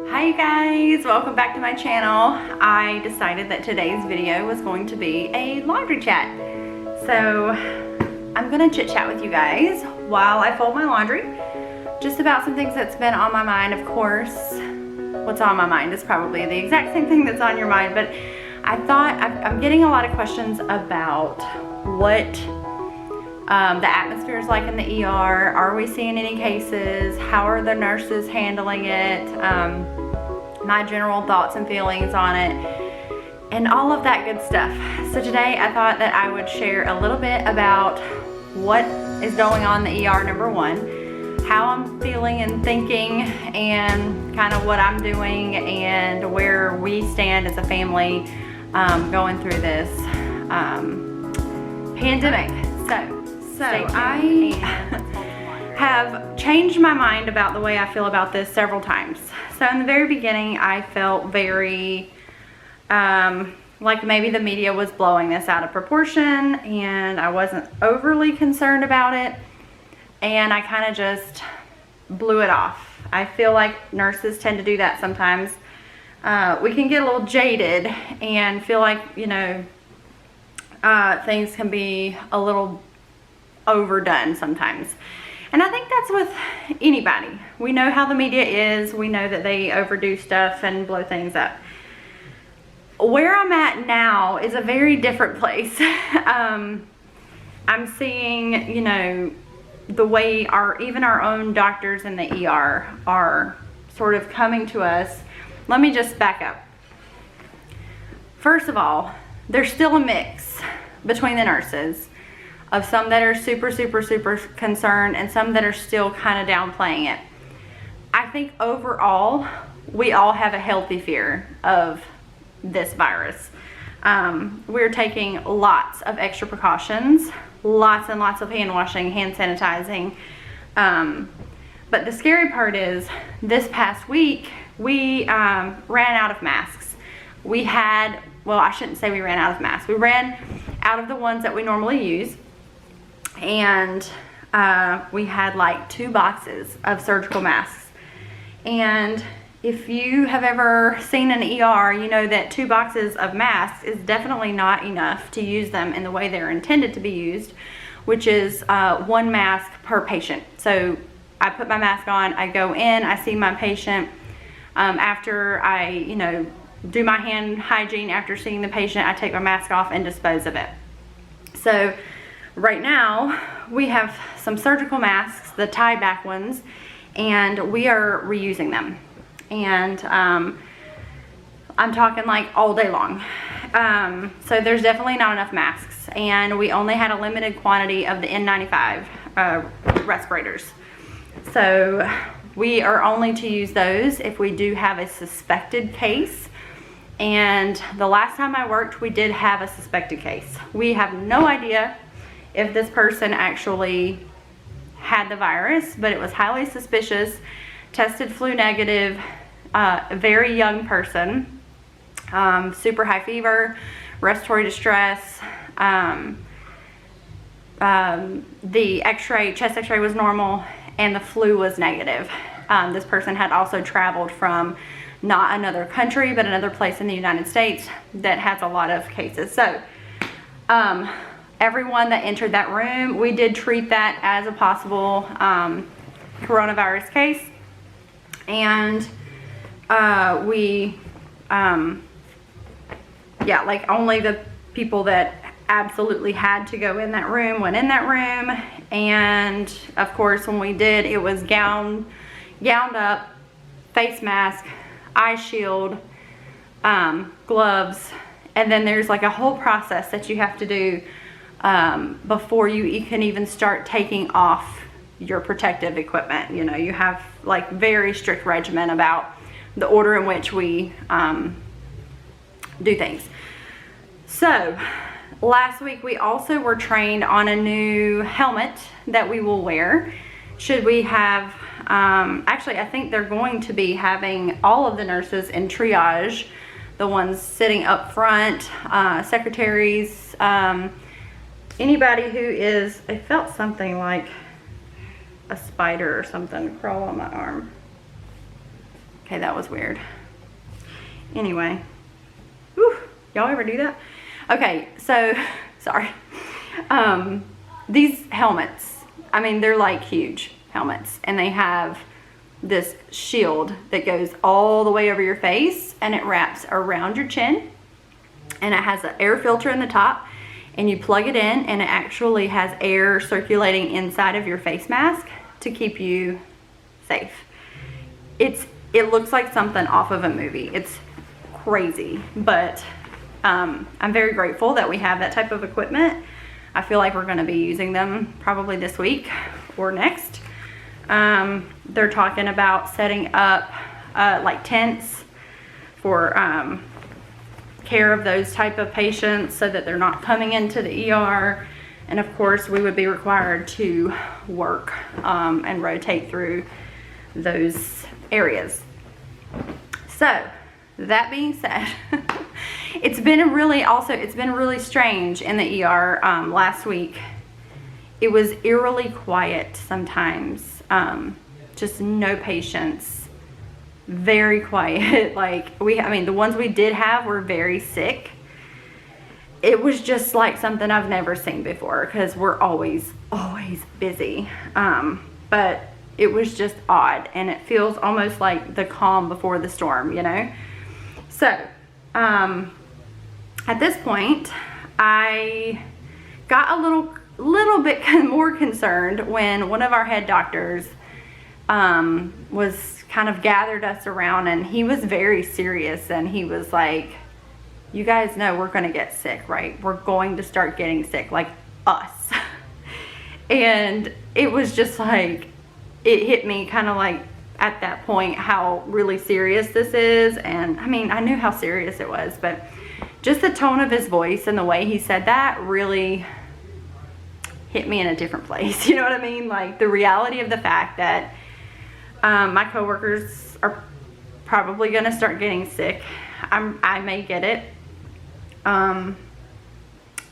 Hi you guys, welcome back to my channel. I decided that today's video was going to be a laundry chat. So I'm gonna chit chat with you guys while I fold my laundry, just about some things that's been on my mind. Of course, what's on my mind is probably the exact same thing that's on your mind, but I thought I'm getting a lot of questions about what the atmosphere is like in the ER. Are we seeing any cases? How are the nurses handling it? My general thoughts and feelings on it, and all of that good stuff. So today I thought that I would share a little bit about what is going on in the ER, number one, how I'm feeling and thinking, and kind of what I'm doing and where we stand as a family going through this pandemic. So I have changed my mind about the way I feel about this several times. So in the very beginning, I felt very like maybe the media was blowing this out of proportion, and I wasn't overly concerned about it, and I kind of just blew it off. I feel like nurses tend to do that sometimes. We can get a little jaded and feel like, you know, things can be a little overdone sometimes. And I think that's with anybody. We know how the media is. We know that they overdo stuff and blow things up. Where I'm at now is a very different place. I'm seeing, you know, the way even our own doctors in the ER are sort of coming to us. Let me just back up. First of all, there's still a mix between the nurses of some that are super concerned and some that are still kind of downplaying it. I think overall, we all have a healthy fear of this virus. We're taking lots of extra precautions, lots and lots of hand washing, hand sanitizing. But the scary part is this past week, we ran out of masks. We had, well, I shouldn't say we ran out of masks. We ran out of the ones that we normally use. And we had like 2 boxes of surgical masks. And if you have ever seen an ER, you know that 2 boxes of masks is definitely not enough to use them in the way they're intended to be used, which is 1 mask per patient. So I put my mask on, I go in, I see my patient. After I, you know, do my hand hygiene after seeing the patient, I take my mask off and dispose of it. So right now, we have some surgical masks, the tie-back ones, and we are reusing them. And I'm talking like all day long. So there's definitely not enough masks, and we only had a limited quantity of the N95 respirators. So we are only to use those if we do have a suspected case. And the last time I worked, we did have a suspected case. We have no idea if this person actually had the virus, but it was highly suspicious. Tested flu negative, a very young person, super high fever, respiratory distress. The x-ray, chest x-ray was normal, and the flu was negative. This person had also traveled from not another country, but another place in the United States that has a lot of cases. So everyone that entered that room, we did treat that as a possible coronavirus case. And yeah, like only the people that absolutely had to go in that room went in that room. And of course, when we did, it was gowned up, face mask, eye shield, gloves, and then there's like a whole process that you have to do before you can even start taking off your protective equipment. You know, you have like very strict regimen about the order in which we do things. So last week we also were trained on a new helmet that we will wear should we have, actually I think they're going to be having all of the nurses in triage, the ones sitting up front, secretaries, anybody who is, I felt something like a spider or something crawl on my arm. Okay, that was weird. Anyway, whew, y'all ever do that? Okay, so, sorry. These helmets, I mean, they're like huge helmets, and they have this shield that goes all the way over your face, and it wraps around your chin, and it has an air filter in the top, and you plug it in, and it actually has air circulating inside of your face mask to keep you safe. It looks like something off of a movie. It's crazy, but I'm very grateful that we have that type of equipment. I feel like we're going to be using them probably this week or next. They're talking about setting up like tents for care of those type of patients so that they're not coming into the ER. And of course, we would be required to work and rotate through those areas. So that being said, it's been really strange in the ER. Last week it was eerily quiet sometimes, just no patients, very quiet. Like the ones we did have were very sick. It was just like something I've never seen before, because we're always busy. But it was just odd, and it feels almost like the calm before the storm, you know? So, at this point, I got a little bit more concerned when one of our head doctors was kind of gathered us around, and he was very serious, and he was like, you guys know we're gonna get sick, right? We're going to start getting sick, like us. And it was just like, it hit me kind of like at that point how really serious this is. And I mean, I knew how serious it was, but just the tone of his voice and the way he said that really hit me in a different place. You know what I mean? Like the reality of the fact that my coworkers are probably going to start getting sick. I may get it.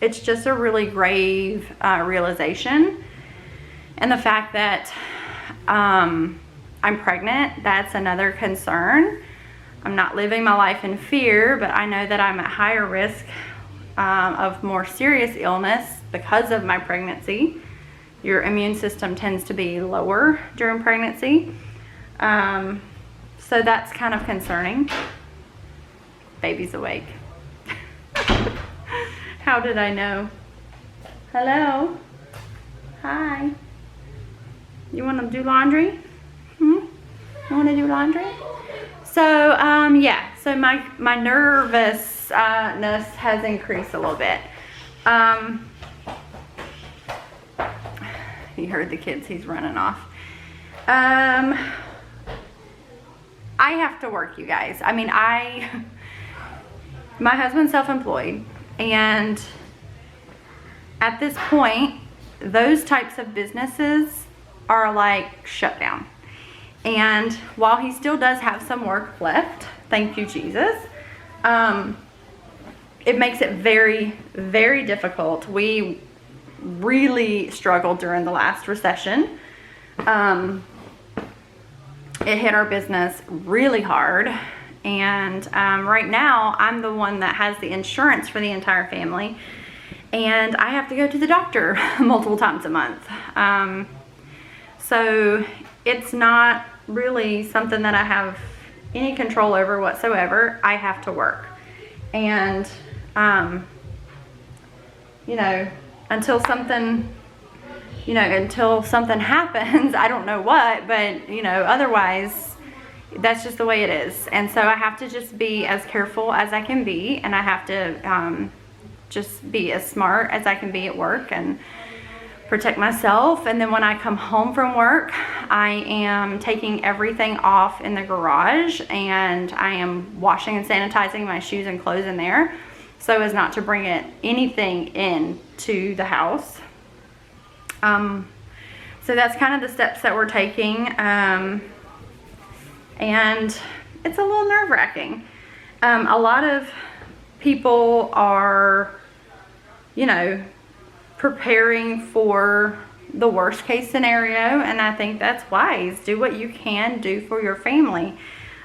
It's just a really grave realization. And the fact that I'm pregnant, that's another concern. I'm not living my life in fear, but I know that I'm at higher risk of more serious illness because of my pregnancy. Your immune system tends to be lower during pregnancy. So that's kind of concerning. Baby's awake. How did I know? Hello? Hi. You want to do laundry? You want to do laundry? So, yeah. So my nervousness has increased a little bit. You heard the kids. He's running off. I have to work, you guys. I mean, my husband's self-employed, and at this point, those types of businesses are like shut down. And while he still does have some work left, thank you, Jesus, it makes it very, very difficult. We really struggled during the last recession. It hit our business really hard. And right now, I'm the one that has the insurance for the entire family. And I have to go to the doctor multiple times a month. So it's not really something that I have any control over whatsoever. I have to work. And, until something happens, I don't know what, but, otherwise, that's just the way it is. And so I have to just be as careful as I can be, and I have to just be as smart as I can be at work and protect myself. And then when I come home from work, I am taking everything off in the garage, and I am washing and sanitizing my shoes and clothes in there so as not to bring anything in to the house. So that's kind of the steps that we're taking. And it's a little nerve-wracking. A lot of people are, preparing for the worst case scenario, and I think that's wise. Do what you can do for your family.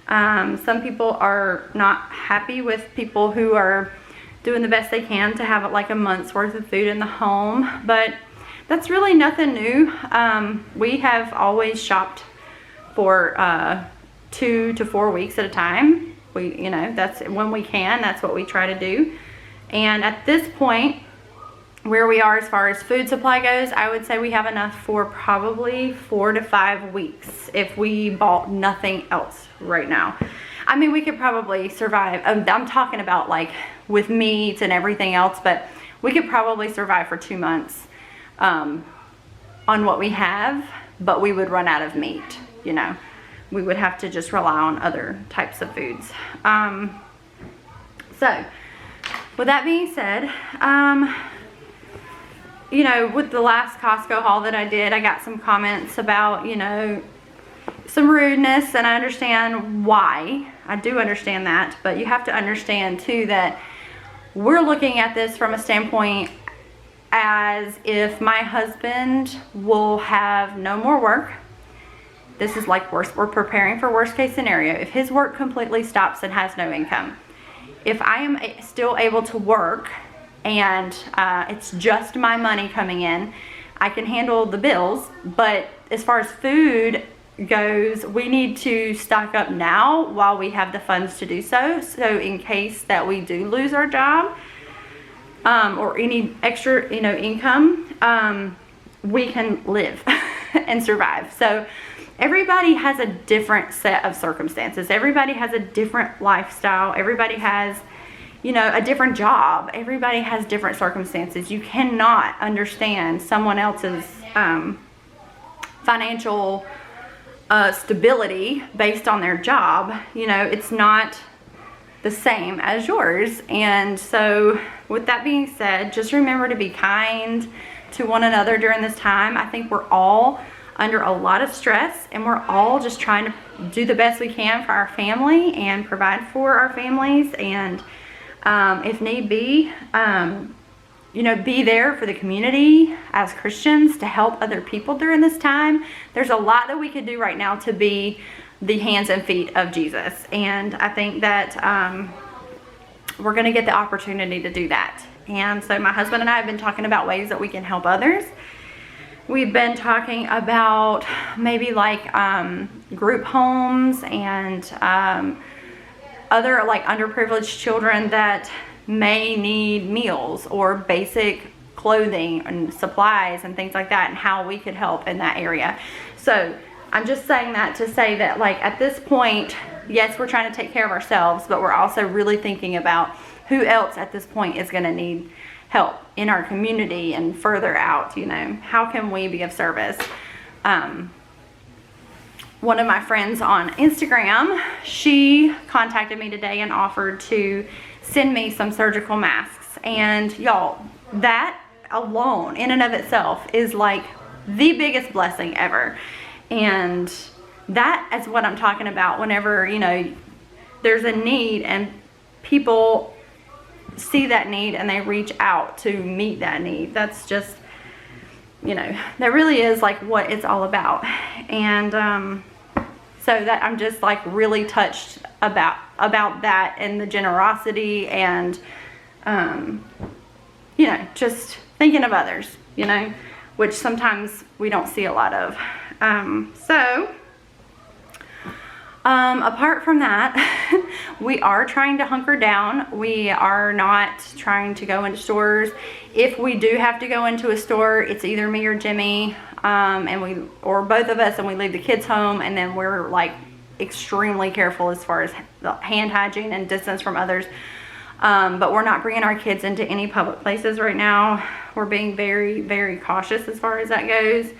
Some people are not happy with people who are doing the best they can to have like a month's worth of food in the home, but that's really nothing new. We have always shopped for 2 to 4 weeks at a time. That's when we can, that's what we try to do. And at this point, where we are as far as food supply goes, I would say we have enough for probably 4 to 5 weeks if we bought nothing else right now. I mean, we could probably survive. I'm talking about like with meat and everything else, but we could probably survive for 2 months on what we have, but we would run out of meat, We would have to just rely on other types of foods. So, with that being said, with the last Costco haul that I did, I got some comments about, some rudeness, and I understand why. I do understand that, but you have to understand too that we're looking at this from a standpoint as if my husband will have no more work. This is like we're preparing for worst case scenario. If his work completely stops and has no income, if I am still able to work and it's just my money coming in, I can handle the bills. But as far as food goes, we need to stock up now while we have the funds to do so. So in case that we do lose our job or any extra, income, we can live and survive. So everybody has a different set of circumstances. Everybody has a different lifestyle. Everybody has a different job. Everybody has different circumstances. You cannot understand someone else's financial stability based on their job. It's not the same as yours. And so with that being said, just remember to be kind to one another during this time. I think we're all under a lot of stress, and we're all just trying to do the best we can for our family and provide for our families, and if need be, be there for the community as Christians to help other people during this time. There's a lot that we could do right now to be the hands and feet of Jesus, and I think that we're going to get the opportunity to do that. And so my husband and I have been talking about ways that we can help others. We've been talking about maybe like group homes and other like underprivileged children that may need meals or basic clothing and supplies and things like that, and how we could help in that area. So I'm just saying that to say that, like, at this point, yes, we're trying to take care of ourselves, but we're also really thinking about who else at this point is going to need help in our community and further out. How can we be of service? One of my friends on Instagram, she contacted me today and offered to send me some surgical masks. And y'all, that alone in and of itself is like the biggest blessing ever. And that is what I'm talking about whenever, there's a need and people see that need and they reach out to meet that need. That's just, that really is like what it's all about. And so that I'm just like really touched about that and the generosity and just thinking of others, which sometimes we don't see a lot of. Apart from that, we are trying to hunker down. We are not trying to go into stores. If we do have to go into a store, it's either me or Jimmy, or both of us, and we leave the kids home, and then we're like extremely careful as far as the hand hygiene and distance from others. But we're not bringing our kids into any public places right now. We're being very, very cautious as far as that goes.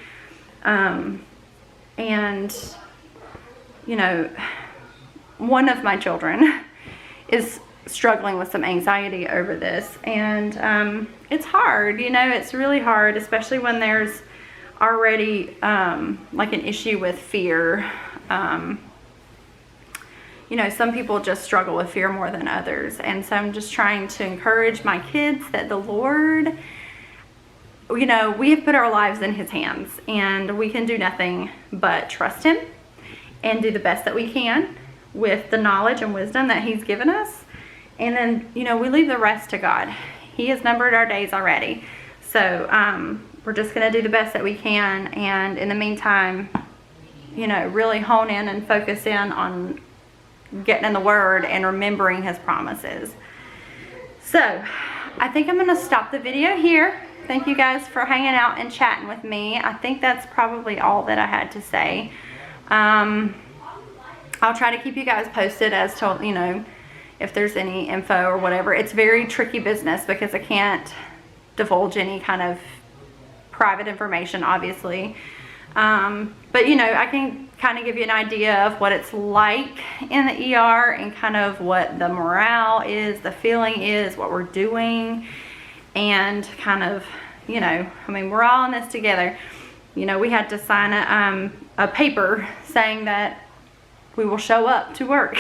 One of my children is struggling with some anxiety over this, and it's hard. It's really hard, especially when there's already like an issue with fear. Some people just struggle with fear more than others, and so I'm just trying to encourage my kids that the Lord, we have put our lives in His hands, and we can do nothing but trust Him and do the best that we can. with the knowledge and wisdom that he's given us. And then, you know, we leave the rest to God. He has numbered our days already. So we're just going to do the best that we can. And in the meantime, you know, really hone in and focus in on getting in the Word and remembering His promises. So I think I'm going to stop the video here. Thank you guys for hanging out and chatting with me. I think that's probably all that I had to say. I'll try to keep you guys posted as to, you know, if there's any info or whatever. It's very tricky business because I can't divulge any kind of private information, obviously. But, you know, I can kind of give you an idea of what it's like in the ER and kind of what the morale is, the feeling is, what we're doing, and kind of, you know, I mean, we're all in this together. You know, we had to sign a paper saying that we will show up to work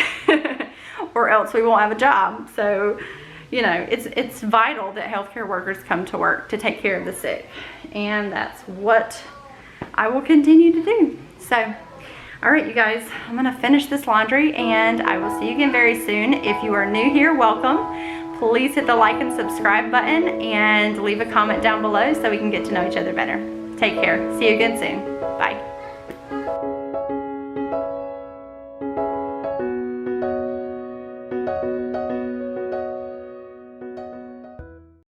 or else we won't have a job. So, you know, it's vital that healthcare workers come to work to take care of the sick. And that's what I will continue to do. So, all right, you guys, I'm going to finish this laundry and I will see you again very soon. If you are new here, welcome. Please hit the like and subscribe button and leave a comment down below so we can get to know each other better. Take care. See you again soon.